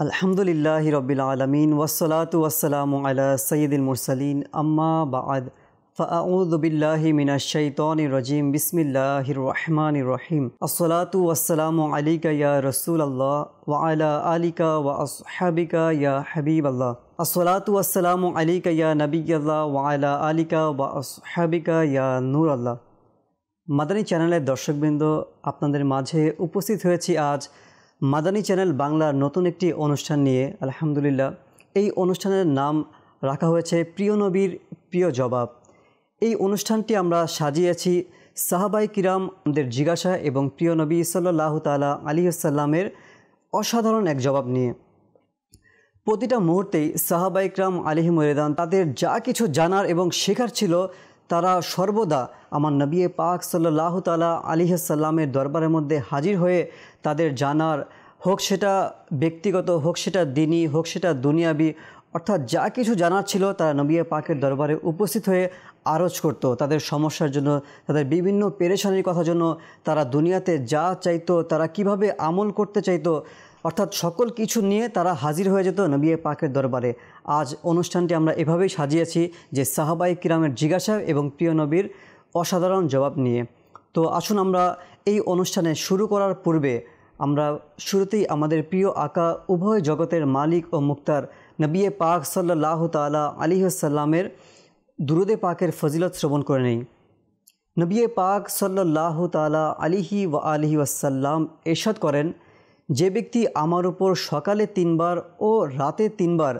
আলহামদুলিল্লাহি রব্বিল আলামিন ওয়াসসালাতু ওয়াসসালামু আলা সাইয়্যিদিল মুরসালিন আম্মা বা'দ ফাআউযু বিল্লাহি মিনাশ শাইতানির রাজিম বিসমিল্লাহির রহমানির রহিম আসসালাতু ওয়াসসালামু আলাইকা ইয়া রাসূলুল্লাহ ওয়া আলা আলিকা ওয়া আসহাবিকা ইয়া হাবিবাল্লাহ আসসালাতু ওয়াসসালামু আলাইকা ইয়া নাবিয়াল্লাহ ওয়া আলা আলিকা ওয়া আসহাবিকা ইয়া নূরাল্লাহ। মাদানী চ্যানেলের দর্শকবৃন্দ, আপনাদের মাঝে উপস্থিত হয়েছি আজ মাদানী চ্যানেল বাংলার নতুন একটি অনুষ্ঠান নিয়ে। আলহামদুলিল্লাহ, এই অনুষ্ঠানের নাম রাখা হয়েছে প্রিয় নবীর প্রিয় জবাব। এই অনুষ্ঠানটি আমরা সাজিয়েছি সাহাবায়ে কিরামদের জিজ্ঞাসা এবং প্রিয় নবী সাল্লাল্লাহু তাআলা আলাইহি ওয়াসাল্লামের অসাধারণ এক জবাব নিয়ে। প্রতিটা মুহূর্তেই সাহাবায়ে কিরাম আলাইহিম রিদওয়ান তাদের যা কিছু জানার এবং শেখার ছিল, তারা সর্বদা আমার নবী পাক সাল্লাল্লাহু তাআলা আলাইহি ওয়াসাল্লামের দরবারের মধ্যে হাজির হয়ে তাদের জানার, হোক সেটা ব্যক্তিগত, হোক সেটা দিনী, হোক সেটা দুনিয়াবি, অর্থাৎ যা কিছু জানার ছিল তারা নবী পাকের দরবারে উপস্থিত হয়ে আরজ করত। তাদের সমস্যার জন্য, তাদের বিভিন্ন পেরেশানির কথার জন্য, তারা দুনিয়াতে যা চাইতো, তারা কিভাবে আমল করতে চাইতো, অর্থাৎ সকল কিছু নিয়ে তারা হাজির হয়ে যেত নবী পাকের দরবারে। আজ অনুষ্ঠানটি আমরা এভাবেই সাজিয়েছি যে সাহাবায়ে কিরামের জিজ্ঞাসা এবং প্রিয় নবীর অসাধারণ জবাব নিয়ে। তো আসুন আমরা এই অনুষ্ঠানে শুরু করার পূর্বে আমরা শুরুতেই আমাদের প্রিয় আকা, উভয় জগতের মালিক ও মুক্তার নবী পাক সাল্লাল্লাহু তাআলা আলাইহি ওয়াসাল্লামের দুরুদে পাকের ফজিলত শ্রবণ করে নেই। নবী পাক সাল্লাল্লাহু তাআলা আলাইহি ওয়া আলিহি ওয়াসাল্লাম ইরশাদ করেন, যে ব্যক্তি আমার উপর সকালে 3 বার ও রাতে 3 বার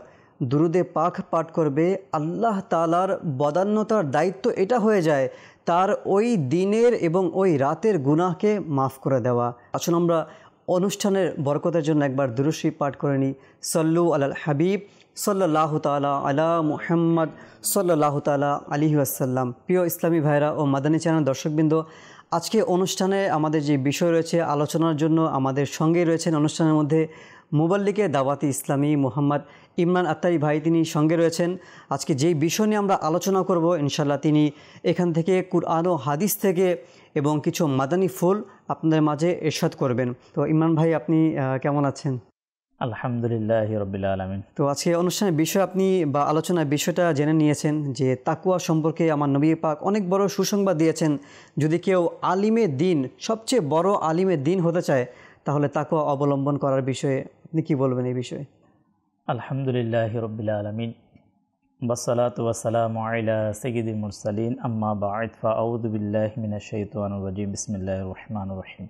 দুরুদে পাক পাঠ করবে, আল্লাহ তাআলার বদান্যতার দায়িত্ব এটা হয়ে যায় তার ওই দিনের এবং ওই রাতের গুনাহকে মাফ করে দেওয়া। আসুন আমরা অনুষ্ঠানের বরকতের জন্য একবার দুরূদ শরীফ পাঠ করে নিই। সল্লু আলাল হাবিব সাল্লাল্লাহু তাআলা আলা মুহাম্মদ সাল্লাল্লাহু তাআলা আলাইহি ওয়াসাল্লাম। প্রিয় ইসলামী ভাইরা ও মাদানী চ্যানেল দর্শকবৃন্দ, আজকে অনুষ্ঠানে আমাদের যে বিষয় রয়েছে আলোচনার জন্য আমাদের সঙ্গে রয়েছেন অনুষ্ঠানের মধ্যে মুবাল্লিগে দাওয়াতি ইসলামী মোহাম্মদ ইমরান আত্তারি ভাই, তিনি সঙ্গে রয়েছেন। আজকে যেই বিষয় নিয়ে আমরা আলোচনা করব ইনশাআল্লাহ তিনি এখান থেকে কুরআন ও হাদিস থেকে এবং কিছু মাদানী ফুল আপনাদের মাঝে ইরশাদ করবেন। তো ইমরান ভাই, আপনি কেমন আছেন? আলহামদুলিল্লাহি রাব্বিল আলামিন। তো আজকে অনুষ্ঠানের বিষয় আপনি বা আলোচনার বিষয়টা জেনে নিয়েছেন যে তাকওয়া সম্পর্কে আমার নবী পাক অনেক বড় সুসংবাদ দিয়েছেন। যদি কেউ আলিমে দিন, সবচেয়ে বড় আলিমে দিন হতে চায়, তাহলে তাকওয়া অবলম্বন করার বিষয়ে আপনি কি বলবেন এই বিষয়ে? আলহামদুলিল্লাহি রাব্বিল আলামিন ওয়াসসালাতু ওয়াসসালামু আলা সাইয়্যিদিল মুরসালিন আম্মা বা'দ ফাআউযু বিল্লাহি মিনাশ শাইতানির রাজিম বিসমিল্লাহির রহমানির রহিম।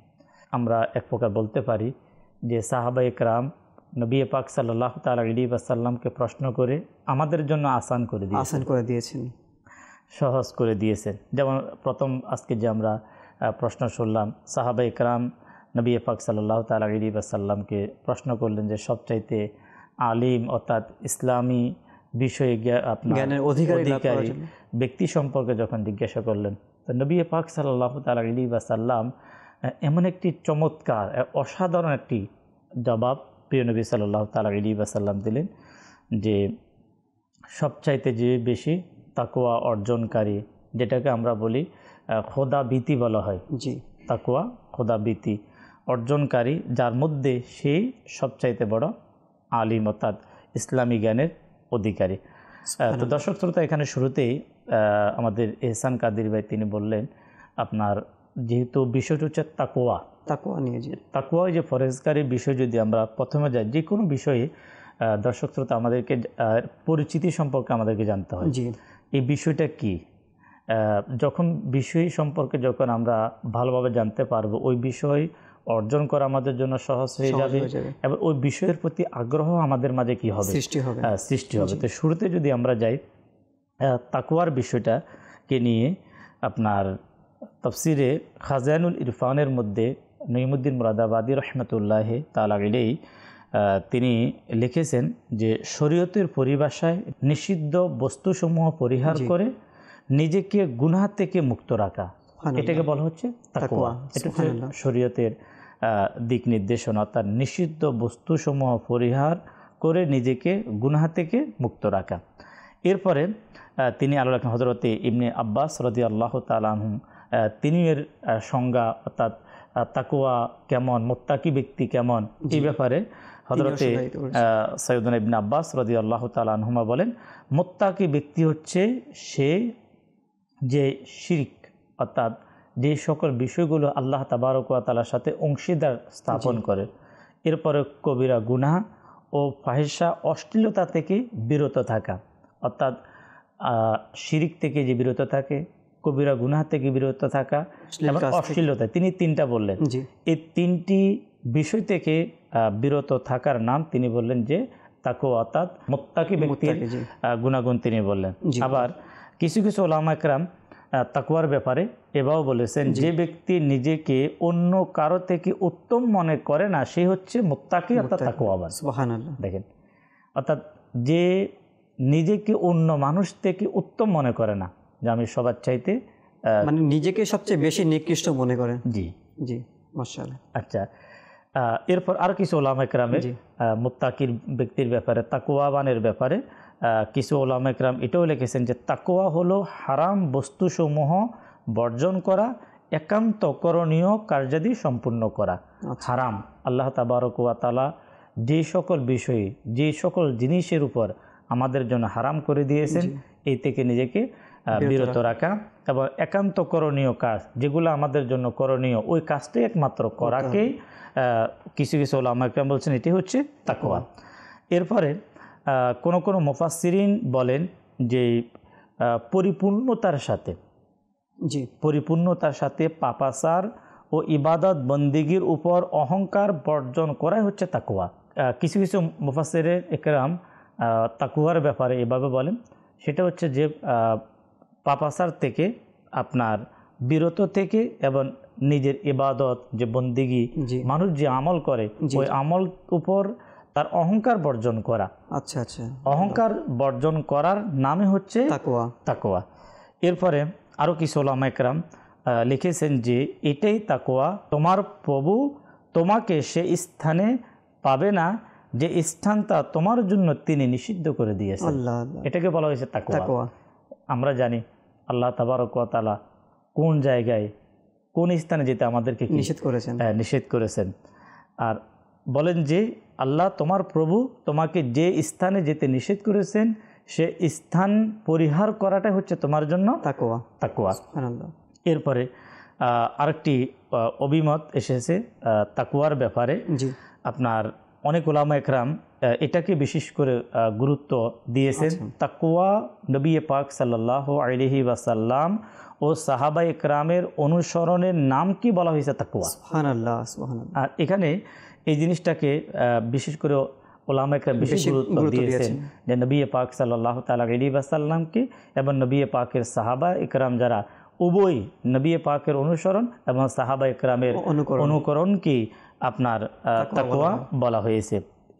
আমরা এক প্রকার বলতে পারি যে সাহাবায়ে কেরাম নবী পাক সাল্লাল্লাহু তাআলা আলাইহি ওয়াসাল্লামকে প্রশ্ন করে আমাদের জন্য আসান করে দিয়েছেন, সহজ করে দিয়েছেন। যেমন প্রথম আজকে যে আমরা প্রশ্ন শুনলাম, সাহাবায়ে কেরাম নবী পাক সাল্লাল্লাহু তাআলা আলাইহি ওয়াসাল্লামকে প্রশ্ন করলেন যে সবচাইতে আলিম অর্থাৎ ইসলামী বিষয়ে জ্ঞানের অধিকারী ব্যক্তি সম্পর্কে যখন জিজ্ঞাসা করলেন, তো নবী পাক সাল্লাল্লাহু তাআলা আলাইহি ওয়াসাল্লাম এমন একটি চমৎকার অসাধারণ একটি জবাব প্রিয় নবী সাল্লাল্লাহু তাআলা আলাইহি ওয়াসাল্লাম দিলেন যে সবচাইতে যে বেশি তাকওয়া অর্জনকারী, যেটাকে আমরা বলি খোদা ভীতি বলা হয়, জি, তাকওয়া খোদা ভীতি অর্জনকারী, যার মধ্যে সেই সবচাইতে বড় আলিম অর্থাৎ ইসলামী জ্ঞানের অধিকারী। তো দর্শক শ্রোতা, এখানে শুরুতেই আমাদের এহসান কাদির ভাই তিনি বললেন, আপনার যেহেতু বিষয়টা হচ্ছে তাকওয়া নিয়ে, যে তাকওয়া যে ফরজকারীর বিষয়, যদি আমরা প্রথমে যাই যে কোনো বিষয়ে দর্শক শ্রোতা আমাদেরকে পরিচিতি সম্পর্কে আমাদেরকে জানতে হয়। জি, এই বিষয়টা কি, যখন বিষয় সম্পর্কে যখন আমরা ভালোভাবে জানতে পারবো, ওই বিষয় অর্জন করা আমাদের জন্য সহজ হয়ে যাবে এবং ওই বিষয়ের প্রতি আগ্রহ আমাদের মাঝে কি হবে, সৃষ্টি হবে। তো শুরুতে যদি আমরা যাই তাকওয়ার বিষয়টাকে নিয়ে, আপনার তাফসিরে খাজানুল ইরফানের মধ্যে নঈমুদ্দিন মুরাদাবাদী রহমতুল্লাহি তাআলা আলাইহি তিনি লিখেছেন যে শরীয়তের পরিভাষায় নিষিদ্ধ বস্তুসমূহ পরিহার করে নিজেকে গুনাহ থেকে মুক্ত রাখা, এটাকে বলা হচ্ছে তাকওয়া। এটা হচ্ছে শরীয়তের দিক নির্দেশনা, অর্থাৎ নিষিদ্ধ বস্তুসমূহ পরিহার করে নিজেকে গুনাহ থেকে মুক্ত রাখা। এরপরে তিনি আরও লেখেন, হযরতে ইবনে আব্বাস রাদিয়াল্লাহু তাআলা আনহু তিনি এর সংজ্ঞা অর্থাৎ তাকওয়া কেমন, মুত্তাকি ব্যক্তি কেমন, এই ব্যাপারে হযরতে সাইয়্যিদুনা ইবনে আব্বাস রাদিয়াল্লাহু তাআলা আনহুমা বলেন, মুত্তাকি ব্যক্তি হচ্ছে সে যে শিরক অর্থাৎ যে সকল বিষয়গুলো আল্লাহ তাবারক ওয়া তাআলার সাথে অংশীদার স্থাপন করে, এরপরে কবিরা গুনাহ ও ফাহিশা অশ্লীলতা থেকে বিরত থাকা, অর্থাৎ শিরক থেকে যে বিরত থাকে, কবিরা গুনাহ থেকে বিরত থাকা এবং অশ্লীলতা, তিনি তিনটা বললেন। এই তিনটি বিষয় থেকে বিরত থাকার নাম তিনি বললেন যে তাকওয়া, অর্থাৎ মুত্তাকি ব্যক্তির গুণাগুণ তিনি বললেন। আবার কিছু কিছু উলামা একরাম তাকওয়ার ব্যাপারে এবাও বলেছেন, যে ব্যক্তি নিজেকে অন্য কারো থেকে উত্তম মনে করে না সে হচ্ছে মুত্তাকি অর্থাৎ তাকওয়াবান। সুবহানাল্লাহ। দেখেন, অর্থাৎ যে নিজেকে অন্য মানুষ থেকে উত্তম মনে করে না, যে আমি সবার চাইতে মানে নিজেকে সবচেয়ে বেশি নিকৃষ্ট মনে করেন। জি জি, মাশাআল্লাহ। আচ্ছা, এরপর আর কিছু উলামা একরামের মুত্তাকির ব্যক্তির ব্যাপারে, তাকওয়াবানের ব্যাপারে কিছু উলামা একরাম এটাও লিখেছেন যে তাকওয়া হলো হারাম বস্তুসমূহ বর্জন করা, একান্ত করণীয় কার্যাদি সম্পূর্ণ করা। হারাম আল্লাহ তাবারক ওয়া তাআলা যে সকল বিষয়ে, যে সকল জিনিসের উপর আমাদের জন্য হারাম করে দিয়েছেন, এই থেকে নিজেকে বিরত রাখা, এবং একান্ত করণীয় কাজ যেগুলো আমাদের জন্য করণীয় ওই কাজটাই একমাত্র করাকেই কিছু কিছু উলামা একরাম বলছেন এটি হচ্ছে তাকওয়া। এরপরে কোনো কোনো মুফাসসিরিন বলেন যে পরিপূর্ণতার সাথে পাপাচার ও ইবাদত বন্দিগির উপর অহংকার বর্জন করাই হচ্ছে তাকওয়া। কিছু কিছু মুফাসসিরিন একরাম তাকওয়ার ব্যাপারে এভাবে বলেন, সেটা হচ্ছে যে পাপাচার থেকে আপনার বিরত থেকে এবং নিজের ইবাদত যে বন্দিগি মানুষ যে আমল করে ওই আমল উপর তার অহংকার বর্জন করা। আচ্ছা আচ্ছা, অহংকার বর্জন করার নামে হচ্ছে তাকওয়া। এরপরে আরও কিছু উলামা একরাম লিখেছেন যে এটাই তাকওয়া, তোমার প্রভু তোমাকে সে স্থানে পাবে না যে স্থানটা তোমার জন্য তিনি নিষিদ্ধ করে দিয়েছেন। এটাকে বলা হয়েছে তাকওয়া। আমরা জানি আল্লাহ তাবারক ওয়া তাআলা কোন জায়গায় কোন স্থানে যেতে আমাদেরকে নিষেধ করেছেন। আর বলেন যে আল্লাহ তোমার প্রভু তোমাকে যে স্থানে যেতে নিষেধ করেছেন সে স্থান পরিহার করাটাই হচ্ছে তোমার জন্য তাকওয়া। এরপরে আরেকটি অভিমত এসেছে তাকওয়ার ব্যাপারে। আপনার অনেক উলামা একরাম এটাকে বিশেষ করে গুরুত্ব দিয়েছেন। তাকওয়া নবী পাক সাল্লাল্লাহু আলাইহি ওয়াসাল্লাম ও সাহাবা একরামের অনুসরণের নাম কি বলা হয়েছে তাকওয়া। সুবহানাল্লাহ, সুবহানাল্লাহ। আর এখানে এই জিনিসটাকে বিশেষ করে উলামা একরাম বেশি গুরুত্ব দিয়েছেন যে নবী পাক সাল্লাল্লাহু তাআলা আলাইহি ওয়াসাল্লামকে এবং নবী পাকের সাহাবা একরাম যারা উভয় নবী পাকের অনুসরণ এবং সাহাবা একরামের অনুকরণকে আপনার তাকওয়া বলা হয়েছে।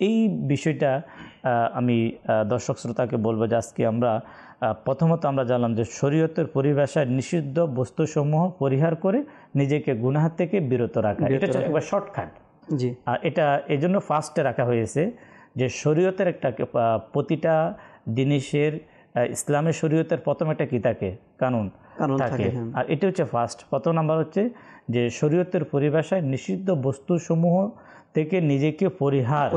এই বিষয়টা আমি দর্শক শ্রোতাকে বলবো যে আজকে আমরা প্রথমত আমরা জানলাম যে শরীয়তের পরিভাষায় নিষিদ্ধ বস্তুসমূহ পরিহার করে নিজেকে গুনাহ থেকে বিরত রাখা, এটা হচ্ছে একবার শর্টকাট। আর এটা এই জন্য ফার্স্টে রাখা হয়েছে যে শরীয়তের একটা প্রতিটা জিনিসের ইসলামের শরীয়তের প্রথম একটা কি থাকে, কানুন থাকে। আর এটা হচ্ছে ফার্স্ট, প্রথম নাম্বার হচ্ছে যে শরীয়তের পরিভাষায় নিষিদ্ধ বস্তুসমূহ থেকে নিজেকে পরিহার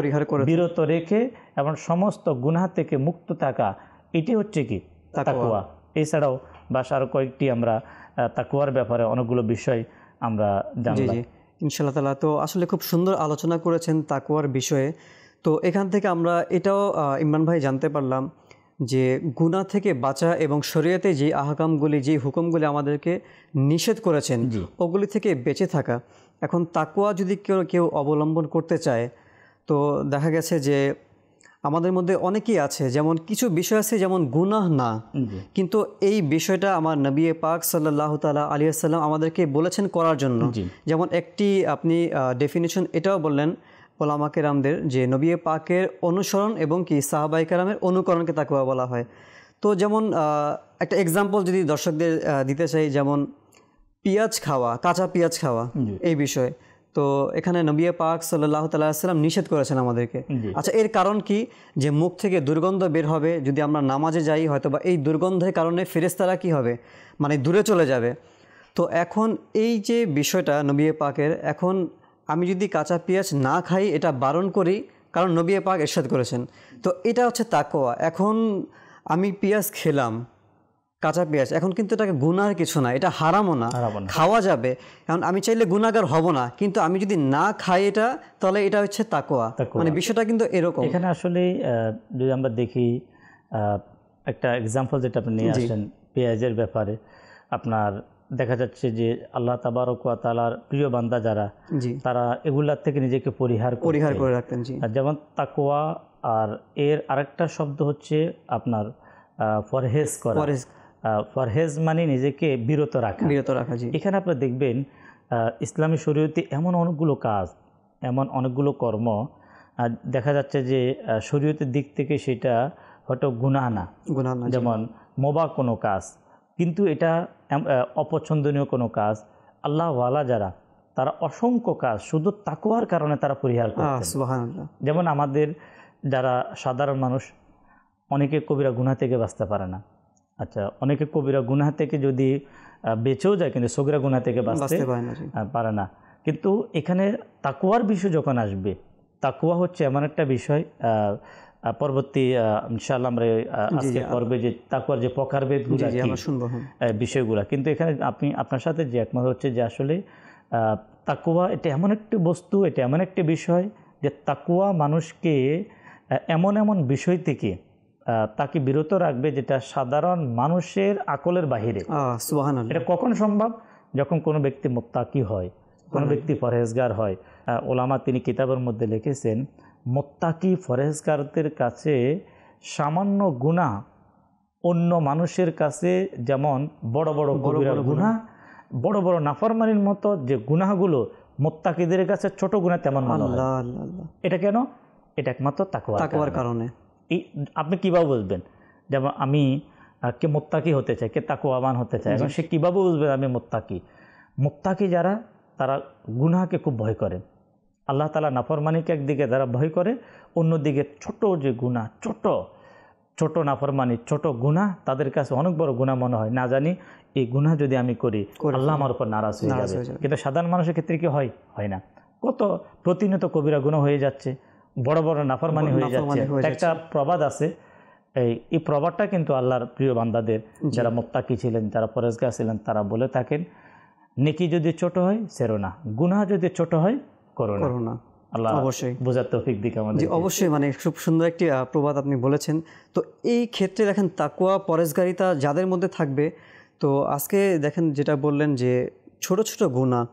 বিরত রেখে এবং সমস্ত গুনাহ থেকে মুক্ত থাকা, এটি হচ্ছে কি তাকওয়া। এছাড়াও বাস আরও কয়েকটি আমরা তাকওয়ার ব্যাপারে অনেকগুলো বিষয় আমরা জানলাম ইনশাআল্লাহ তাআলা। তো আসলে খুব সুন্দর আলোচনা করেছেন তাকওয়ার বিষয়ে। তো এখান থেকে আমরা এটাও ইমরান ভাই জানতে পারলাম যে গুনাহ থেকে বাঁচা এবং শরীয়তে যে আহকামগুলি, যে হুকুমগুলি আমাদেরকে নিষেধ করেছেন ওগুলি থেকে বেঁচে থাকা। এখন তাকওয়া যদি কেউ অবলম্বন করতে চায়, তো দেখা গেছে যে আমাদের মধ্যে অনেকেই আছে, যেমন কিছু বিষয় আছে যেমন গুনাহ না, কিন্তু এই বিষয়টা আমার নবী পাক সাল্লাল্লাহু তাআলা আলাইহি ওয়াসাল্লাম আমাদেরকে বলেছেন করার জন্য। যেমন একটি আপনি ডেফিনিশন এটাও বললেন ওলামা কেরামদের যে নবী পাকের অনুসরণ এবং কি সাহাবায়ে কেরামের অনুকরণকে তাকওয়া বলা হয়। তো যেমন একটা এক্সাম্পল যদি দর্শকদের দিতে চাই, যেমন পেঁয়াজ খাওয়া, কাঁচা পেঁয়াজ খাওয়া, এই বিষয়ে তো এখানে নবী পাক সাল্লাল্লাহু তাআলা আলাইহি ওয়াসাল্লাম নিষেধ করেছেন আমাদেরকে। আচ্ছা, এর কারণ কি? যে মুখ থেকে দুর্গন্ধ বের হবে, যদি আমরা নামাজে যাই হয়তো বা এই দুর্গন্ধের কারণে ফেরেশতারা কি হবে, মানে দূরে চলে যাবে। তো এখন এই যে বিষয়টা নবী পাকের, এখন আমি যদি কাঁচা পেঁয়াজ না খাই, এটা বারণ করি, কারণ নবী পাক ইরশাদ করেছেন। তো এটা হচ্ছে তাকওয়া। এখন আমি পেঁয়াজ খেলাম, কাঁচা পেঁয়াজ, এখন কিন্তু এটাকে গুনার কিছু না, এটা হারামও না, খাওয়া যাবে। এখন আমি চাইলে গুনাহগার হব না, কিন্তু আমি যদি না খাই এটা, তাহলে এটা হচ্ছে তাকওয়া। মানে বিষয়টা কিন্তু এরকম। এখানে আসলে যদি আমরা দেখি একটা এক্সাম্পল যেটা আপনি নিয়ে আসেন পেঁয়াজের ব্যাপারে, আপনার দেখা যাচ্ছে যে আল্লাহ তাবারক ওয়া তাআলার প্রিয় বান্দা যারা, তারা এগুলার থেকে নিজেকে পরিহার করে রাখতেন। যেমন তাকওয়া, আর এর আরেকটা শব্দ হচ্ছে আপনার পরহেজ করা। পরহেজ মানে নিজেকে বিরত রাখা। এখানে আপনি দেখবেন ইসলামী শরীয়তে এমন অনেকগুলো কাজ, এমন অনেকগুলো কর্ম দেখা যাচ্ছে যে শরীয়তের দিক থেকে সেটা হয়তো গুনাহ না, যেমন মোবা কোনো কাজ, কিন্তু এটা অপছন্দনীয় কোনো কাজ। আল্লাহ ওয়ালা যারা, তারা অসংখ্য কাজ শুধু তাকওয়ার কারণে তারা পরিহার করতেন। সুবহানাল্লাহ। যেমন আমাদের যারা সাধারণ মানুষ, অনেকে কবিরা গুনাহ থেকে বাঁচতে পারে না। আচ্ছা, অনেকে কবিরা গুনাহ থেকে যদি বেঁচেও যায়, কিন্তু সগীরা গুনাহ থেকে বাঁচতে পারে না। কিন্তু এখানে তাকওয়ার বিষয় যখন আসবে, তাকওয়া হচ্ছে এমন একটা বিষয়, পরবর্তী ইনশাআল্লাহ আমরা আজকে পর্বে যে তাকওয়ার যে প্রকারভেদগুলো বিষয়গুলো, কিন্তু এখানে আপনার সাথে যে একমত হচ্ছে যে আসলে তাকওয়া এটা এমন একটি বস্তু, এটা এমন একটি বিষয় যে তাকওয়া মানুষকে এমন এমন বিষয় থেকে তাকে বিরত রাখবে যেটা সাধারণ মানুষের আকলের বাহিরে। সুবহানাল্লাহ। এটা কখন সম্ভব? যখন কোনো ব্যক্তি মুত্তাকি হয়, কোনো ব্যক্তি পরহেজগার হয়। ওলামা তিনি কিতাবের মধ্যে লিখেছেন, মুত্তাকি পরহেজগারদের কাছে সামান্য গুনাহ অন্য মানুষের কাছে যেমন বড় বড় কবিরা গুনাহ, বড় বড় নাফরমানির মতো যে গুনাহগুলো মুত্তাকিদের কাছে ছোট গুনাহ তেমন মনে হয়। এটা কেন? এটা একমাত্র তাকওয়ার কারণে। আপনি কীভাবে বুঝবেন? যেমন আমি কে মুত্তাকি হতে চাই, কে তাকওয়াবান হতে চায়, এখন সে কীভাবে বুঝবে আমি মুত্তাকি? মুত্তাকি যারা, তারা গুনাহকে খুব ভয় করে। আল্লাহ তাআলা নাফরমানিকে একদিকে তারা ভয় করে, অন্যদিকে ছোট যে গুনাহ, ছোট নাফরমানি, ছোট গুনাহ তাদের কাছে অনেক বড় গুনাহ মনে হয়। না জানি এই গুনাহ যদি আমি করি আল্লাহ আমার উপর নারাজ হয়ে যাবে। কিন্তু সাধারণ মানুষের ক্ষেত্রে কি হয়? হয় না। কত প্রতিনিয়ত কবিরা গুনাহ হয়ে যাচ্ছে, বড় বড় নাফরমানি হয়ে যাচ্ছে। একটা প্রবাদ আছে, এই প্রবাদটা কিন্তু আল্লাহর প্রিয় বান্দাদের যারা মুত্তাকি ছিলেন, যারা পরহেজগার ছিলেন, তারা বলে থাকেন, নেকি যদি ছোট হয় ছেড়ো না, গুনাহ যদি ছোট হয় করো না। আল্লাহ অবশ্যই বোঝার তৌফিক দিক আমাদের। অবশ্যই, মানে খুব সুন্দর একটি প্রবাদ আপনি বলেছেন। তো এই ক্ষেত্রে দেখেন তাকওয়া পরহেজগারিতা যাদের মধ্যে থাকবে, তো আজকে দেখেন যেটা বললেন যে ছোট ছোট গুনাহ,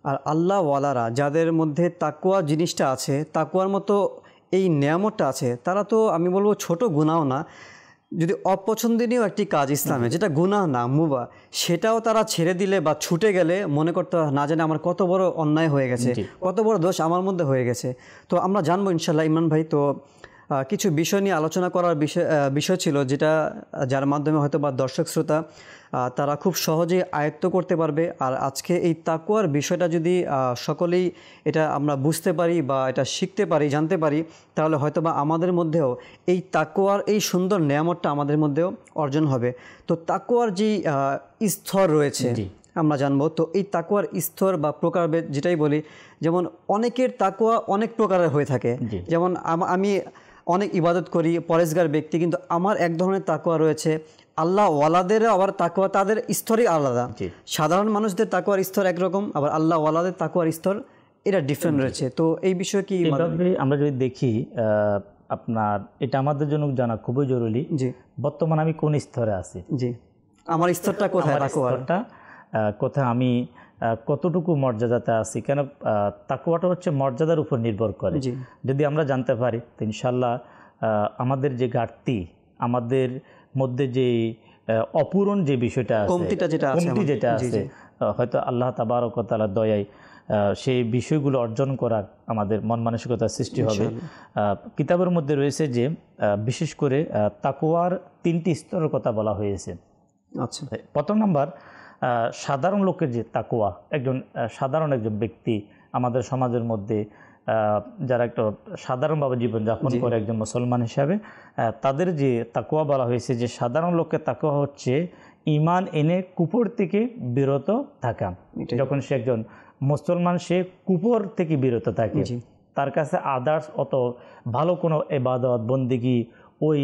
আর আল্লাহ ওয়ালারা যাদের মধ্যে তাকওয়া জিনিসটা আছে, তাকওয়ার মতো এই নিয়ামতটা আছে, তারা তো আমি বলবো ছোট গুনাহও না, যদি অপছন্দনীয় একটি কাজ ইসলামে যেটা গুনাহ না, মুবাহ, সেটাও তারা ছেড়ে দিলে বা ছুটে গেলে মনে করতে না জানে আমার কত বড় অন্যায় হয়ে গেছে, কত বড় দোষ আমার মধ্যে হয়ে গেছে। তো আমরা জানবো ইনশাল্লাহ ইমরান ভাই। তো কিছু বিষয় নিয়ে আলোচনা করার বিষয় ছিল, যেটা যার মাধ্যমে হয়তো বা দর্শক শ্রোতা তারা খুব সহজেই আয়ত্ত করতে পারবে। আর আজকে এই তাকওয়ার বিষয়টা যদি সকলেই এটা আমরা বুঝতে পারি বা এটা শিখতে পারি, জানতে পারি, তাহলে হয়তো বা আমাদের মধ্যেও এই তাকওয়ার এই সুন্দর নিয়ামতটা আমাদের মধ্যেও অর্জন হবে। তো তাকওয়ার যে স্তর রয়েছে আমরা জানবো। তো এই তাকওয়ার স্তর বা প্রকারভেদ যেটাই বলি, যেমন অনেকের তাকওয়া অনেক প্রকারের হয়ে থাকে। যেমন আমি অনেক ইবাদত করি, পরেজগার ব্যক্তি, কিন্তু আমার এক ধরনের তাকওয়া রয়েছে। আল্লাহ ওয়ালাদের আবার তাকওয়া তাদের স্তরই আলাদা। সাধারণ মানুষদের তাকওয়ার স্তর একরকম, আবার আল্লাহ ওয়ালাদের তাকওয়ার স্তর এটা ডিফারেন্ট রয়েছে। তো এই বিষয়ে কি আমরা যদি দেখি, আপনার এটা আমাদের জন্য জানা খুবই জরুরি। বর্তমানে আমি কোন স্তরে আছি, আমার স্তরটা কোথায়, কোথায় আমি কতটুকু মর্যাদাতে আছি। কেন তাকওয়াটা হচ্ছে মর্যাদার উপর নির্ভর করে। যদি আমরা জানতে পারি তো ইনশাল্লাহ আমাদের যে ঘাটতি, আমাদের মধ্যে যে অপূরণ যে বিষয়টা আছে, কমতি যেটা আছে, হয়তো আল্লাহ তাবারক ওয়া তাআলার দয়ায় সেই বিষয়গুলো অর্জন করার আমাদের মন মানসিকতার সৃষ্টি হবে। কিতাবের মধ্যে রয়েছে যে বিশেষ করে তাকওয়ার 3টি স্তরের কথা বলা হয়েছে। আচ্ছা, প্রথম নাম্বার সাধারণ লোকের যে তাকওয়া, সাধারণ একজন ব্যক্তি আমাদের সমাজের মধ্যে যারা একটা সাধারণভাবে জীবনযাপন করে একজন মুসলমান হিসাবে, তাদের যে তাকওয়া বলা হয়েছে, যে সাধারণ লোকের তাকওয়া হচ্ছে ঈমান এনে কুফর থেকে বিরত থাকা। যখন সে একজন মুসলমান, সে কুফর থেকে বিরত থাকে, তার কাছে আদার্স অত ভালো কোনো ইবাদত বন্দেগী ওই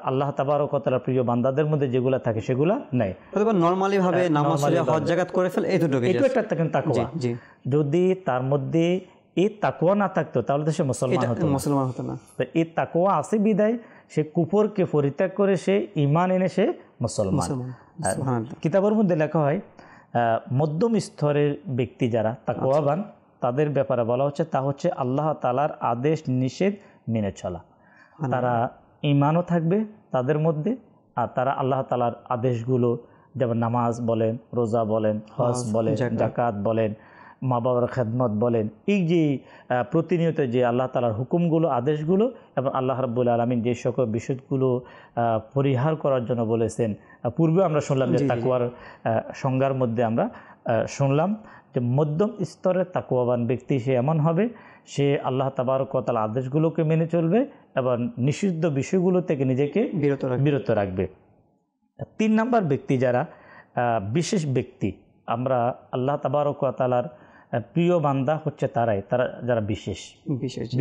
আল্লাহ তাবারক ওয়া তাআলার প্রিয় বান্দাদের মধ্যে যেগুলো থাকে সেগুলো নাই। অথবা নরমালি ভাবে নামাজ হজ জাকাত করে ফেল, এই দুটোকে এটা একটা কিন্তু তাকওয়া। যদি তার মধ্যে এই তাকওয়া না থাকতো তাহলে তো সে মুসলমান হতো না। তো এই তাকওয়া আছে বিদায় সে কুফরকে পরিত্যাগ করে সে ঈমান এনে সে মুসলমান। কিতাবের মধ্যে লেখা হয় মধ্যম স্তরের ব্যক্তি যারা তাকওয়াবান তাদের ব্যাপারে বলা হচ্ছে তা হচ্ছে আল্লাহ তাআলার আদেশ নিষেধ মেনে চলা। তারা ঈমানও থাকবে তাদের মধ্যে, আর তারা আল্লাহ তাআলার আদেশগুলো যেমন নামাজ বলেন, রোজা বলেন, হজ বলেন, যাকাত বলেন, মা বাবার খেদমত বলেন, এই যে প্রতিনিয়ত যে আল্লাহ তাআলার হুকুমগুলো আদেশগুলো এবং আল্লাহ রাব্বুল আলামিন যে সকল বিষয়গুলো পরিহার করার জন্য বলেছেন। পূর্বে আমরা শুনলাম যে তাকওয়ার সংজ্ঞার মধ্যে আমরা শুনলাম যে মধ্যম স্তরের তাকওয়াবান ব্যক্তি সে এমন হবে, সে আল্লাহ তাবারক ওয়া তাআলার আদেশগুলোকে মেনে চলবে এবং নিষিদ্ধ বিষয়গুলো থেকে নিজেকে বিরত রাখবে। 3 নম্বর ব্যক্তি যারা বিশেষ ব্যক্তি, আমরা আল্লাহ তাবারক ওয়া তাআলার প্রিয় বান্দা হচ্ছে তারা যারা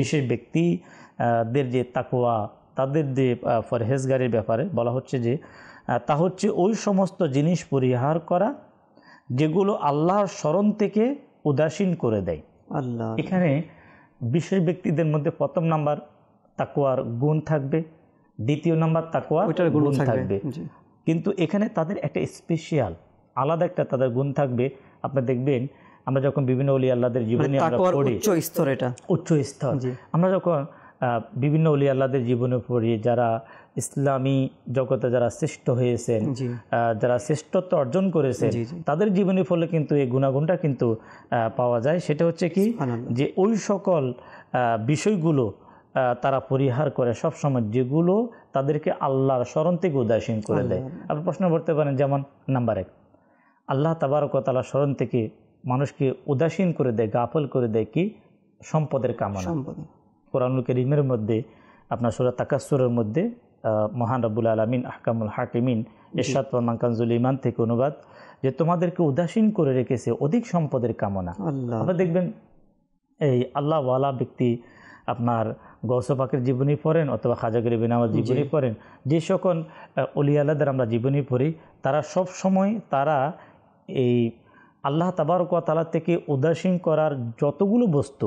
বিশেষ ব্যক্তিদের যে তাকওয়া, তাদের যে পরহেজগারির ব্যাপারে বলা হচ্ছে যে তা হচ্ছে ওই সমস্ত জিনিস পরিহার করা যেগুলো আল্লাহর স্মরণ থেকে উদাসীন করে দেয়। এখানে বিশেষ ব্যক্তিদের মধ্যে প্রথম নাম্বার তাকওয়ার গুণ থাকবে, দ্বিতীয় নাম্বার তাকওয়ার গুণ থাকবে, কিন্তু এখানে তাদের একটা স্পেশাল আলাদা একটা তাদের গুণ থাকবে। আপনি দেখবেন আমরা যখন বিভিন্ন ওলি আল্লাহদের জীবনে আমরা পড়ি, উচ্চ স্তর আমরা যখন বিভিন্ন ওলি আল্লাহদের জীবনে পড়ি, যারা ইসলামী জগতে যারা শ্রেষ্ঠ হয়েছেন, যারা শ্রেষ্ঠত্ব অর্জন করেছেন, তাদের জীবনী ফলে কিন্তু এই গুণাগুণটা কিন্তু পাওয়া যায়। সেটা হচ্ছে কি যে ওই সকল বিষয়গুলো তারা পরিহার করে সবসময় যেগুলো তাদেরকে আল্লাহর স্মরণ থেকে উদাসীন করে দেয়। আপনি প্রশ্ন করতে পারেন, যেমন নাম্বার 1 আল্লাহ তাবারক ওয়া তাআলার স্মরণ থেকে মানুষকে উদাসীন করে দেয়, গাফল করে দেয় কি? সম্পদের কামনা। কোরআনুল কারীমের মধ্যে আপনার সূরা তাকাসসুরের মধ্যে মহান রব্বুল আলামিন আহকামুল হাকিমিন ইরশাদ ফরমান কানজুল ঈমান থেকে অনুবাদ যে তোমাদেরকে উদাসীন করে রেখেছে অধিক সম্পদের কামনা। আপনারা দেখবেন এই আল্লাহ ওয়ালা ব্যক্তি আপনার গৌসে পাকের জীবনী পড়েন অথবা খাজা গরিব নওয়াজ জীবনী পড়েন, যে সকল ওলি আল্লাহদের আমরা জীবনী পড়ি, তারা সব সময় তারা এই আল্লাহ তাবারক ওয়া তাআলা থেকে উদাসীন করার যতগুলো বস্তু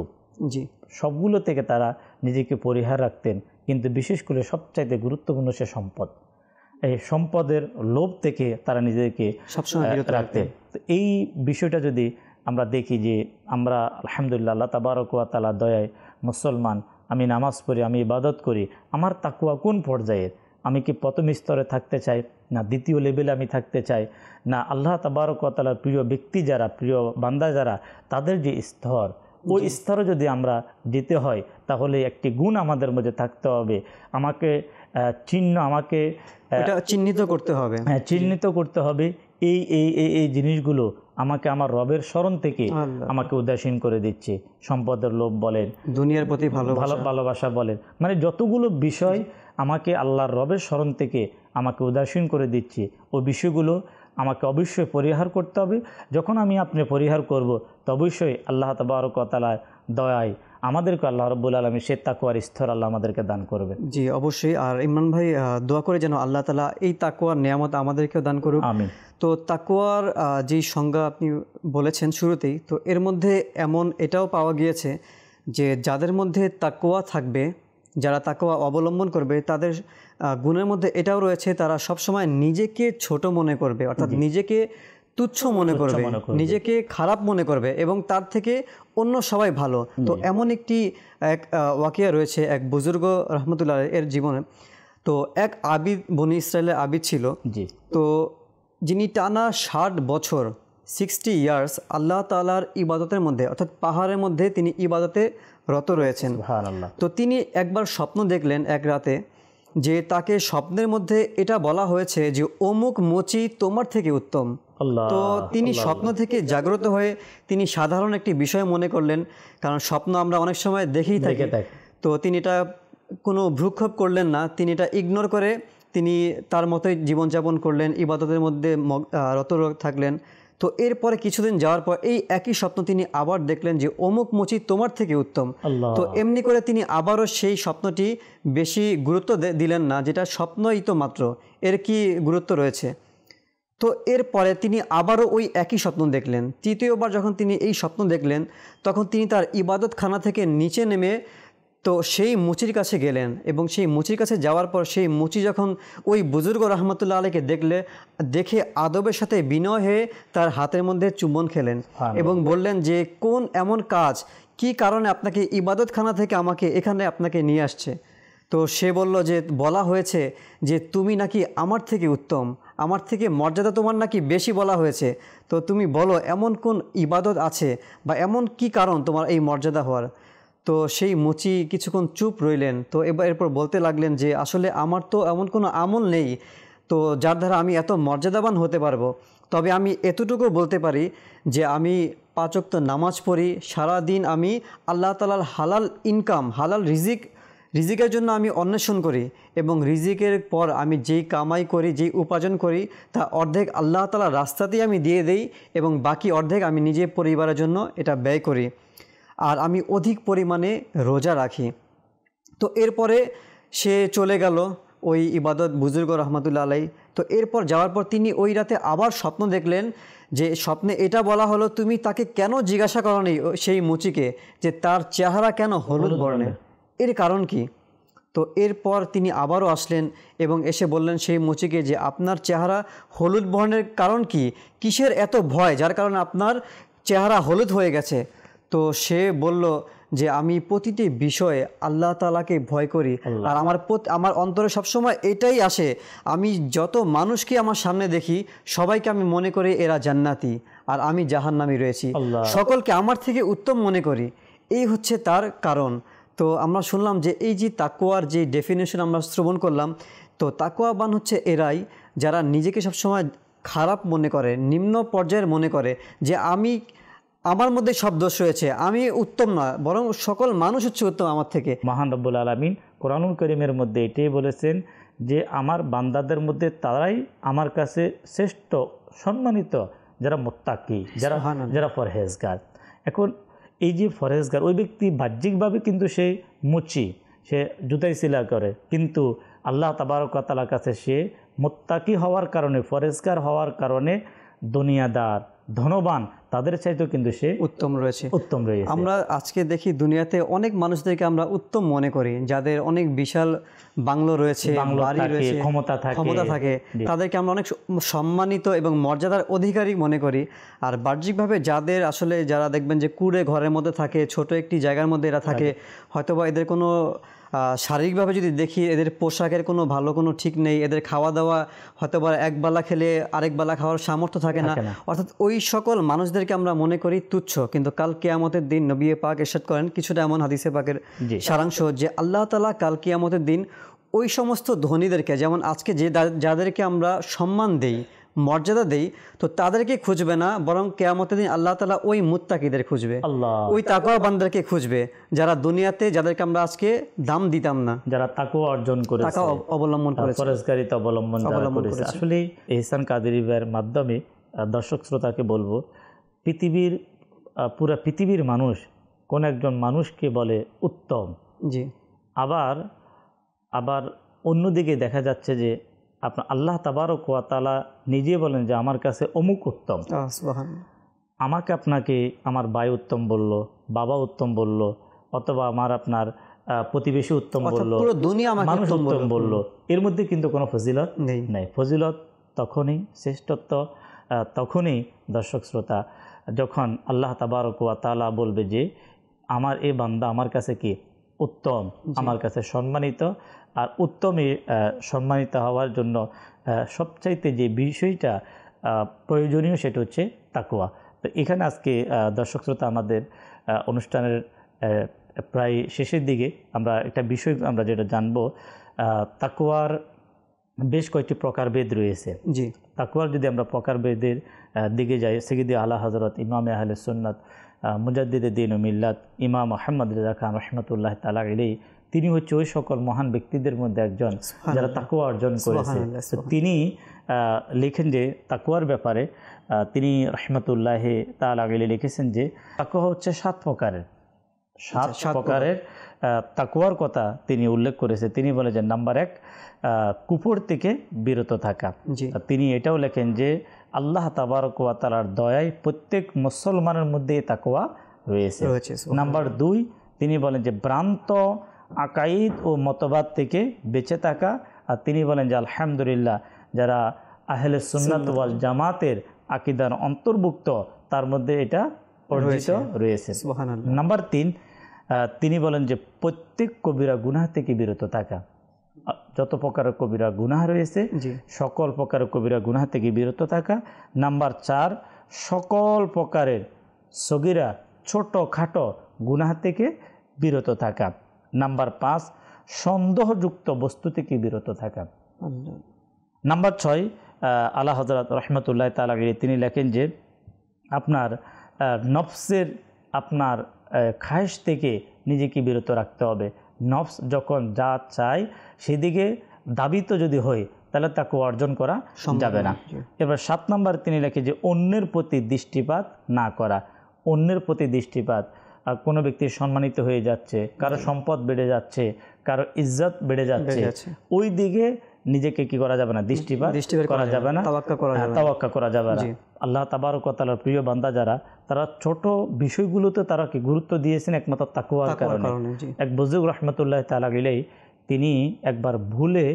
সবগুলো থেকে তারা নিজেকে পরিহার রাখতেন। কিন্তু বিশেষ করে সবচাইতে গুরুত্বপূর্ণ সে সম্পদ, এই সম্পদের লোভ থেকে তারা নিজেকে সবসময় বিরত রাখতেন। তো এই বিষয়টা যদি আমরা দেখি যে আমরা আলহামদুলিল্লাহ আল্লাহ তাবারক ওয়া তাআলা দয়ায় মুসলমান, আমি নামাজ পড়ি, আমি ইবাদত করি, আমার তাকওয়া কোন পর্যায়ের? আমি কি প্রথম স্তরে থাকতে চাই, না দ্বিতীয় লেভেলে আমি থাকতে চাই, না আল্লাহ তাবারক ওয়া তাআলার প্রিয় ব্যক্তি যারা, প্রিয় বান্দা যারা, তাদের যে স্তর, ওই স্তরে যদি আমরা যেতে হয় তাহলে একটি গুণ আমাদের মধ্যে থাকতে হবে। আমাকে চিহ্নিত করতে হবে, হ্যাঁ চিহ্নিত করতে হবে এই এই এই জিনিসগুলো আমাকে আমার রবের স্মরণ থেকে আমাকে উদাসীন করে দিচ্ছে। সম্পদের লোভ বলেন, দুনিয়ার প্রতি ভালোবাসা বলেন, মানে যতগুলো বিষয় আমাকে আল্লাহর রবের স্মরণ থেকে আমাকে উদাসীন করে দিচ্ছে, ওই বিষয়গুলো আমাকে অবশ্যই পরিহার করতে হবে। যখন আমি আপনি পরিহার করব তো অবশ্যই আল্লাহ তাবারক ওয়া তাআলার দয়ায় আমাদেরকে আল্লাহ রাব্বুল আলামিন সে তাকওয়ার স্তর আল্লাহ আমাদেরকে দান করবে। জি অবশ্যই। আর ইমরান ভাই দোয়া করে যেন আল্লাহ তাআলা এই তাকওয়ার নিয়ামত আমাদেরকেও দান করুক। আমিন। তো তাকওয়ার যেই সংজ্ঞা আপনি বলেছেন শুরুতেই, তো এর মধ্যে এমন এটাও পাওয়া গিয়েছে যে যাদের মধ্যে তাকওয়া থাকবে, যারা তাকওয়া অবলম্বন করবে, তাদের গুণের মধ্যে এটাও রয়েছে, তারা সবসময় নিজেকে ছোট মনে করবে, অর্থাৎ নিজেকে তুচ্ছ মনে করবে, নিজেকে খারাপ মনে করবে এবং তার থেকে অন্য সবাই ভালো। তো এমন এক ওয়াকিয়া রয়েছে এক বুজুর্গ রহমতুল্লাহ এর জীবনে। তো এক আবিদ, বনি ইসরায়েলের আবিদ ছিল, তো যিনি টানা 60 বছর 60 ইয়ার্স আল্লাহ তাআলার ইবাদতের মধ্যে, অর্থাৎ পাহাড়ের মধ্যে তিনি ইবাদতে রত রয়েছেন। তো তিনি একবার স্বপ্ন দেখলেন এক রাতে, যে তাকে স্বপ্নের মধ্যে এটা বলা হয়েছে যে অমুক মুচি তোমার থেকে উত্তম। তো তিনি স্বপ্ন থেকে জাগ্রত হয়ে তিনি সাধারণ একটি বিষয় মনে করলেন, কারণ স্বপ্ন আমরা অনেক সময় দেখেই থাকি। তো তিনি এটা কোনো ভ্রুক্ষেপ করলেন না, তিনি এটা ইগনোর করে তিনি তার মতোই জীবনযাপন করলেন, ইবাদতের মধ্যে রত থাকলেন। তো এরপরে কিছুদিন যাওয়ার পর এই একই স্বপ্ন তিনি আবার দেখলেন যে অমুক মুচি তোমার থেকে উত্তম। তো এমনি করে তিনি আবারও সেই স্বপ্নটি বেশি গুরুত্ব দিলেন না, যেটা স্বপ্নই তো মাত্র, এর কি গুরুত্ব রয়েছে। তো এরপরে তিনি আবারও ওই একই স্বপ্ন দেখলেন। তৃতীয়বার যখন তিনি এই স্বপ্ন দেখলেন তখন তিনি তার ইবাদতখানা থেকে নিচে নেমে তো সেই মুচির কাছে গেলেন, এবং সেই মুচির কাছে যাওয়ার পর সেই মুচি যখন ওই বুজুর্গ রহমতুল্লাহ আলাইকে দেখে আদবের সাথে বিনয় হয়ে তার হাতের মধ্যে চুম্বন খেলেন এবং বললেন যে কোন এমন কাজ, কি কারণে আপনাকে ইবাদতখানা থেকে আমাকে এখানে আপনাকে নিয়ে আসছে। তো সে বলল যে বলা হয়েছে যে তুমি নাকি আমার থেকে উত্তম, আমার থেকে মর্যাদা তোমার নাকি বেশি বলা হয়েছে। তো তুমি বলো এমন কোন ইবাদত আছে বা এমন কি কারণ তোমার এই মর্যাদা হওয়ার। তো সেই মুচি কিছুক্ষণ চুপ রইলেন। তো এরপর বলতে লাগলেন যে আসলে আমার তো এমন কোনো আমল নেই তো যার দ্বারা আমি এত মর্যাদাবান হতে পারবো। তবে আমি এতটুকু বলতে পারি যে আমি 5 ওয়াক্ত নামাজ পড়ি, সারাদিন আমি আল্লাহ তাআলার হালাল ইনকাম, হালাল রিজিকের জন্য আমি অন্বেষণ করি, এবং রিজিকের পর আমি যেই কামাই করি, যেই উপার্জন করি, তা অর্ধেক আল্লাহ তাআলার রাস্তাতেই আমি দিয়ে দেই এবং বাকি অর্ধেক আমি নিজের পরিবারের জন্য এটা ব্যয় করি। আর আমি অধিক পরিমাণে রোজা রাখি। তো এরপরে সে চলে গেল ওই ইবাদত বুজুর্গ রহমতুল্লাহ আলাই। তো এরপর যাওয়ার পর তিনি ওই রাতে আবার স্বপ্ন দেখলেন, যে স্বপ্নে এটা বলা হলো তুমি তাকে কেন জিজ্ঞাসা করনি সেই মুচিকে যে তার চেহারা কেন হলুদ বর্ণের, এর কারণ কি। তো এরপর তিনি আবারও আসলেন এবং এসে বললেন সেই মুচিকে যে আপনার চেহারা হলুদ বর্ণের কারণ কি, কিসের এত ভয় যার কারণে আপনার চেহারা হলুদ হয়ে গেছে। তো সে বলল যে আমি প্রতিটি বিষয়ে আল্লাহ তাআলাকে ভয় করি, আর আমার অন্তরে সবসময় এটাই আসে, আমি যত মানুষকে আমার সামনে দেখি সবাইকে আমি মনে করি এরা জান্নাতি আর আমি জাহান্নামী রয়েছি, সকলকে আমার থেকে উত্তম মনে করি। এই হচ্ছে তার কারণ। তো আমরা শুনলাম যে এই যে তাকওয়ার যে ডেফিনেশন আমরা শ্রবণ করলাম, তো তাকওয়াবান হচ্ছে এরাই যারা নিজেকে সবসময় খারাপ মনে করে, নিম্ন পর্যায়ের মনে করে যে আমার মধ্যে সব দোষ রয়েছে, আমি উত্তম না, বরং সকল মানুষ হচ্ছে উত্তম আমার থেকে। মহান রব্বুল আলামিন কোরআনুল কারীমের মধ্যে এটাই বলেছেন যে আমার বান্দাদের মধ্যে তারাই আমার কাছে শ্রেষ্ঠ, সম্মানিত যারা মুত্তাকি, যারা পরহেজগার। এখন এই যে পরহেজগার, ওই ব্যক্তি বাহ্যিকভাবে কিন্তু সে মুচি, সে জুতাই সিলা করে, কিন্তু আল্লাহ তাবারক ওয়া তাআলার কাছে সে মুত্তাকি হওয়ার কারণে, পরহেজগার হওয়ার কারণে দুনিয়াদার, ধনবান তাদের চাইতেও কিন্তু সে উত্তম রয়েছে। আমরা আজকে দেখি দুনিয়াতে অনেক মানুষদেরকে আমরা উত্তম মনে করি, যাদের অনেক বিশাল বাংলো রয়েছে, বাড়ি রয়েছে, ক্ষমতা থাকে, তাদেরকে আমরা অনেক সম্মানিত এবং মর্যাদার অধিকারী মনে করি। আর বাহ্যিকভাবে যারা দেখবেন যে কুড়ে ঘরের মধ্যে থাকে, ছোট একটি জায়গার মধ্যে এরা থাকে, হয়তোবা এদের কোনো শারীরিকভাবে যদি দেখি এদের পোশাকের কোনো ভালো কোনো ঠিক নেই, এদের খাওয়া দাওয়া হয়তোবা একবেলা খেলে আরেক বেলা খাওয়ার সামর্থ্য থাকে না, অর্থাৎ ওই সকল মানুষদেরকে আমরা মনে করি তুচ্ছ। কিন্তু কাল কিয়ামতের দিন নবী পাক ইরশাদ করেন কিছুটা এমন হাদিসে পাকের সারাংশ যে আল্লাহ তাআলা কাল কিয়ামতের দিন ওই সমস্ত ধনীদেরকে, যেমন আজকে যাদেরকে আমরা সম্মান দেই, মর্যাদা দেই, তো তাদেরকে খুঁজবে না, বরং কিয়ামতের দিন আল্লাহ তাআলা ওই মুত্তাকিদের খুঁজবে, ওই তাকওয়া বান্দাদেরকে খুঁজবে, যারা দুনিয়াতে যাদেরকে আমরা আজকে দাম দিতাম না, যারা তাকওয়া অর্জন করেছে, তাকওয়া অবলম্বন করেছে, পরহেজগারিতা অবলম্বন করেছে। আসলে ইহসান কাদেরী ভাইয়ের মাধ্যমে দর্শক শ্রোতাকে বলবো, পুরা পৃথিবীর মানুষ কোন একজন মানুষকে বলে উত্তম, জি, আবার অন্যদিকে দেখা যাচ্ছে যে আপনার আল্লাহ তাবারক ওয়া তাআলা নিজে বলেন যে আমার কাছে অমুক উত্তম। আমাকে আপনাকে আমার ভাই উত্তম বলল, বাবা উত্তম বলল, অথবা আপনার প্রতিবেশী উত্তম বলল, মানুষ উত্তম বলল, এর মধ্যে কিন্তু কোনো ফজিলত নেই। ফজিলত তখনই, শ্রেষ্ঠত্ব তখনই দর্শক শ্রোতা, যখন আল্লাহ তাবারক ওয়া তাআলা বলবে যে আমার এই বান্দা আমার কাছে কি উত্তম, আমার কাছে সম্মানিত। আর উত্তমে সম্মানিত হওয়ার জন্য সবচাইতে যে বিষয়টা প্রয়োজনীয় সেটা হচ্ছে তাকওয়া। তো এখানে আজকে দর্শক শ্রোতা আমাদের অনুষ্ঠানের প্রায় শেষের দিকে আমরা একটা বিষয় আমরা যেটা জানবো, তাকওয়ার বেশ কয়েকটি প্রকারভেদ রয়েছে। জি, তাকওয়ার যদি আমরা প্রকারভেদের দিকে যাই, সেদিকে আলা হযরত ইমামে আহলে সুন্নাত মুজাদ্দিদে দ্বীন ও মিল্লাত ইমাম মুহাম্মদ রিজা খান রাহমাতুল্লাহ তাআলা আলাইহি, তিনি হচ্ছে ওই সকল মহান ব্যক্তিদের মধ্যে একজন যারা তাকওয়া অর্জন করেছে। তিনি লিখেন যে তাকওয়ার ব্যাপারে তিনি রহমতুল্লাহ তাআলা আলাইহি লিখেছেন যে তাকওয়া হচ্ছে 7 প্রকারের, 7 প্রকারের তাকওয়ার কথা তিনি উল্লেখ করেছে। তিনি বলে যে নাম্বার 1 কুফর থেকে বিরত থাকা। তিনি এটাও লেখেন যে আল্লাহ তাবারক ওয়া তাআলার দয়ায় প্রত্যেক মুসলমানের মধ্যে তাকওয়া রয়েছে। নাম্বার 2 তিনি বলেন যে ভ্রান্ত আকাইদ ও মতবাদ থেকে বেঁচে থাকা। আর তিনি বলেন যে আলহামদুলিল্লাহ যারা আহলে সুন্নাত ওয়াল জামাতের আকীদার অন্তর্ভুক্ত তার মধ্যে এটা অর্জিত রয়েছে। নাম্বার 3 তিনি বলেন যে প্রত্যেক কবিরা গুনাহ থেকে বিরত থাকা। যত প্রকারের কবিরা গুনাহ রয়েছে সকল প্রকারের কবিরা গুনাহ থেকে বিরত থাকা। নাম্বার 4 সকল প্রকারের সগীরা ছোটখাটো গুনাহ থেকে বিরত থাকা। নাম্বার 5 সন্দেহযুক্ত বস্তু থেকে বিরত থাকা। নাম্বার 6 আলা হযরত রহমতুল্লাহ তাআলা তিনি লেখেন যে আপনার নফসের আপনার খায়েশ থেকে নিজেকে বিরত রাখতে হবে। নফস যখন যা চায় সেদিকে দাবিত যদি হয় তাহলে তাকে অর্জন করা যাবে না। এবার 7 নম্বর তিনি লেখে যে অন্যের প্রতি দৃষ্টিপাত না করা। অন্যের প্রতি দৃষ্টিপাত, কোনো ব্যক্তি সম্মানিত হয়ে যাচ্ছে, কারো সম্পদ বেড়ে যাচ্ছে, কারো ইজ্জত বেড়ে যাচ্ছে, ওই দিকে নিজেকে কি করা যাবে না, দৃষ্টিপাত করা যাবে না, তাওয়াক্কা করা যাবে না। আল্লাহ তাবারক ওয়া তাআলার প্রিয় বান্দা যারা, তারা ছোট বিষয়গুলোতে তারা কি গুরুত্ব দিয়েছেন একমাত্র তাকওয়ার কারণে। এক বুজুর্গ রহমতুল্লাহ তাআলা আলাইহি তিনি একবার ভুলে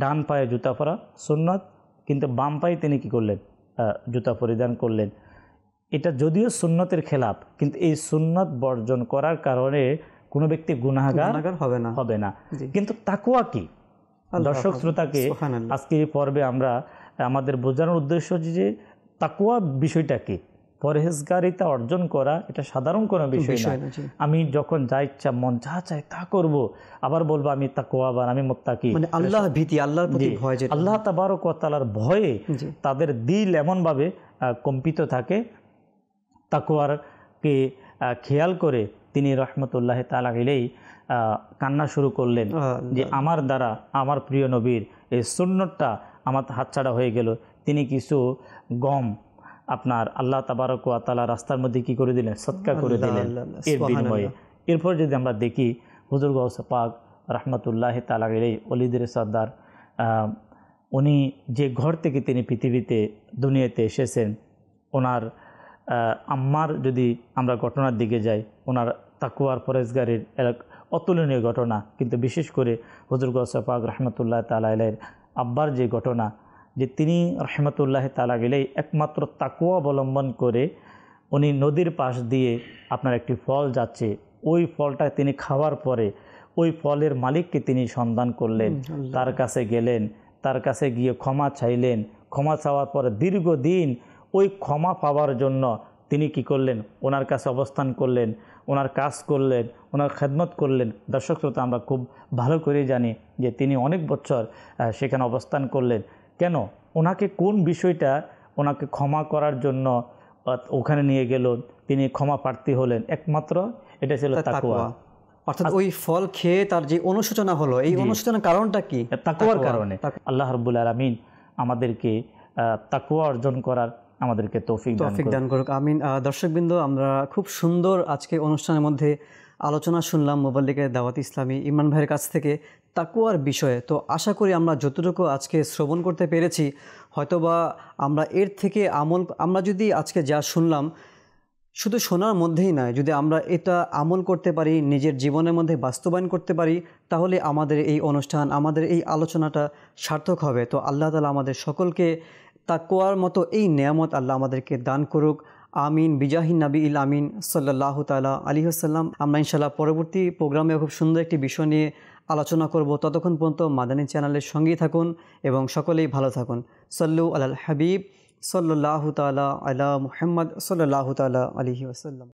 ডান পায়ে জুতা পরা সুন্নাত, কিন্তু বাম পায়ে তিনি কি করলেন, জুতা পরিধান করলেন। এটা যদিও সুন্নতের খেলাফ, কিন্তু এই সুন্নত বর্জন করার কারণে কোনো ব্যক্তি গুনাহগার হবে না। কিন্তু তাকওয়া কি? দর্শক শ্রোতাকে আজকে এই পর্বে আমরা আমাদের বোঝানোর উদ্দেশ্য যে তাকওয়া বিষয়টা কি। পরহেজগারিতা অর্জন করা এটা সাধারণ কোনো বিষয় না। আমি যখন যা ইচ্ছা মন যা চাই তা করব, আবার বলবো আমি তাকওয়াবান, আমি মুত্তাকি, মানে আল্লাহ ভীতি, আল্লাহর প্রতি ভয়, যে আল্লাহ তাবারক ওয়া তাআলার ভয়ে তাদের দিল এমনভাবে কম্পিত থাকে। তাকওয়ারকে খেয়াল করে তিনি রহমতুল্লাহ তাআলা আলাইহি কান্না শুরু করলেন যে আমার দ্বারা আমার প্রিয় নবীর এই সুন্নতটা আমার হাতছাড়া হয়ে গেল। তিনি কিছু গম আপনার আল্লাহ তাবারক ওয়া তাআলা রাস্তার মধ্যে কি করে দিলেন, সদকা করে দিলেন এর বিনিময়ে। এরপর যদি আমরা দেখি হুজুর গাউসে পাক রহমতুল্লাহ তাআলা আলাইহি ওলিদের সর্দার, উনি যে ঘর থেকে তিনি পৃথিবীতে দুনিয়াতে এসেছেন, ওনার আম্মার যদি আমরা ঘটনার দিকে যাই, ওনার তাকওয়ার পরহেজগারির অতুলনীয় ঘটনা। কিন্তু বিশেষ করে হুজুর গাউসে পাক রহমতুল্লাহ তাআলা আলাইহির আব্বার যে ঘটনা, যে তিনি রহমতুল্লাহ তাআলা আলাইহি একমাত্র তাকওয়া অবলম্বন করে উনি নদীর পাশ দিয়ে আপনার একটি ফল যাচ্ছে, ওই ফলটা তিনি খাওয়ার পরে ওই ফলের মালিককে তিনি সন্ধান করলেন, তার কাছে গেলেন, তার কাছে গিয়ে ক্ষমা চাইলেন। ক্ষমা চাওয়ার পরে দীর্ঘদিন ওই ক্ষমা পাওয়ার জন্য তিনি কি করলেন, ওনার কাছে অবস্থান করলেন, ওনার কাজ করলেন, ওনার খেদমত করলেন। দর্শক শ্রোতা, আমরা খুব ভালো করে জানি যে তিনি অনেক বছর সেখানে অবস্থান করলেন। কেন? ওনাকে কোন বিষয়টা ওনাকে ক্ষমা করার জন্য ওখানে নিয়ে গেল, তিনি ক্ষমা প্রার্থী হলেন? একমাত্র এটা ছিল তাকওয়া। অর্থাৎ ওই ফল খেয়ে তার যে অনুশোচনা হলো, এই অনুশোচনার কারণটা কি? তাকওয়ার কারণে। আল্লাহ রাব্বুল আলামিন আমাদেরকে তাকওয়া অর্জন করার আমাদেরকে তৌফিক দান করুক। আমিন। দর্শকবৃন্দ, আমরা খুব সুন্দর আজকে অনুষ্ঠানের মধ্যে আলোচনা শুনলাম মুবাল্লিগের দাওয়াত ইসলামী ইমরান ভাইয়ের কাছ থেকে তাকওয়ার বিষয়ে। তো আশা করি আমরা যতটুকু আজকে শ্রবণ করতে পেরেছি, হয়তোবা আমরা এর থেকে আমরা যদি আজকে যা শুনলাম শুধু শোনার মধ্যেই নয়, যদি আমরা এটা আমল করতে পারি, নিজের জীবনের মধ্যে বাস্তবায়ন করতে পারি, তাহলে আমাদের এই অনুষ্ঠান, আমাদের এই আলোচনাটা সার্থক হবে। তো আল্লাহ তাআলা আমাদের সকলকে তাকওয়ার মতো এই নেয়ামত আল্লাহ আমাদেরকে দান করুক। আমিন। বিজাহিন নবী ইল আমিন সাল্লাল্লাহু তাআলা আলাইহি ওয়াসাল্লাম। আমরা ইনশাআল্লাহ পরবর্তী প্রোগ্রামে খুব সুন্দর একটি বিষয় নিয়ে আলোচনা করব। ততক্ষণ পর্যন্ত মাদানী চ্যানেলের সঙ্গেই থাকুন এবং সকলেই ভালো থাকুন। সাল্লু আলাল হাবিব সাল্লাল্লাহু তাআলা আলা মুহাম্মদ সাল্লাল্লাহু তাআলা আলাইহি ওয়াসাল্লাম।